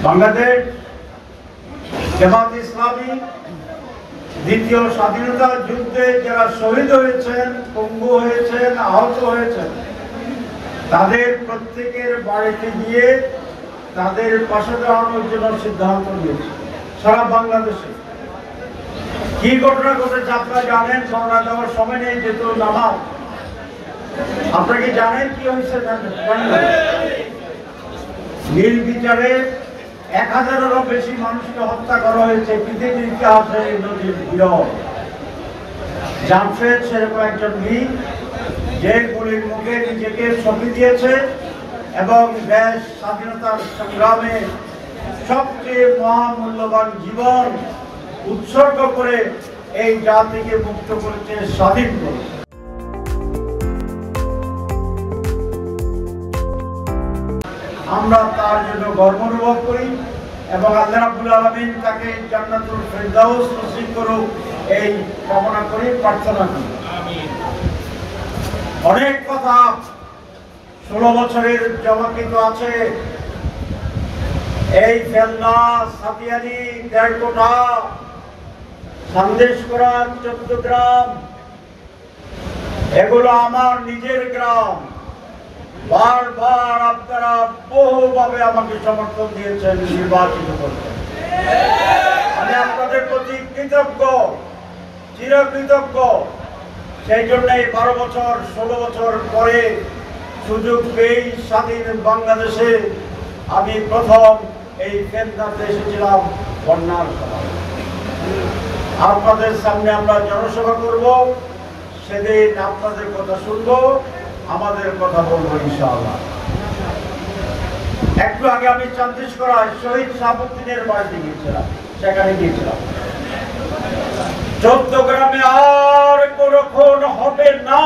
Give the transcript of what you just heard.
বাংলাদেশ জামাত ইসলামী দ্বিতীয় স্বাধীনতা যুদ্ধে যারা শহীদ হয়েছেন, পঙ্গু হয়েছেন, আহত হয়েছেন, তাদের প্রত্যেকের বাড়িতে গিয়ে তাদের পাশে দাঁড়ানোর জন্য সিদ্ধান্ত নিয়েছে সারা বাংলাদেশে। কি ঘটনা ঘটেছে আপনারা জানেন, ঘটনা দেওয়ার সময় নেই যেহেতু নামাজ। আপনারা কি জানেন কি হয়েছে? নীল বিচারে 1000-এরও বেশি মানুষকে হত্যা করা হয়েছে। পৃথিবীর ইতিহাসে নজির বিরল। জামশেদ সেরকম একজন বীর, যে গুলির মুখে নিজেকে সঁপে দিয়েছে এবং দেশ স্বাধীনতার সংগ্রামে সবচেয়ে মহামূল্যবান জীবন উৎসর্গ করে এই জাতিকে মুক্ত করেছে, স্বাধীন করেছে। আমরা তার জন্য গর্ব অনুভব করি এবং আল্লাহ রাব্বুল আলামিন তাকে জান্নাতুল ফেরদাউস নসিব করুক এই কামনা করি, প্রার্থনা করি। অনেক কথা 16 বছরের জমাকৃত আছে। এই ফেলনা, সাতিয়ানি, দেড়কোটা, সন্দেশকোড়া, 14 গ্রাম, এগুলো আমার নিজের গ্রাম। বারবার আপনারা বহুভাবে আমাকে সমর্থন দিয়েছেন, নির্বাচিত করছেন। আমি আপনাদের প্রতি কৃতজ্ঞ, চিরকৃতজ্ঞ। সেই জন্য 12 বছর 16 বছর পরে সুযোগ পেয়ে স্বাধীন বাংলাদেশে আমি প্রথম এই কেন্দ্রে এসেছিলাম বন্যার সময়। আপনাদের সামনে আমরা জনসভা করব, সেদিন আপনাদের কথা শুনবো, আমাদের কথা বলবো ইনশাআল্লাহ। একটু আগে আমি চান্দিশকোড়ায় শহীদ শাহাবুদ্দিনের বাড়িতে গিয়েছিলাম, সেখানে গিয়েছিলাম। 14 গ্রামে আর কোনো খুন হবে না।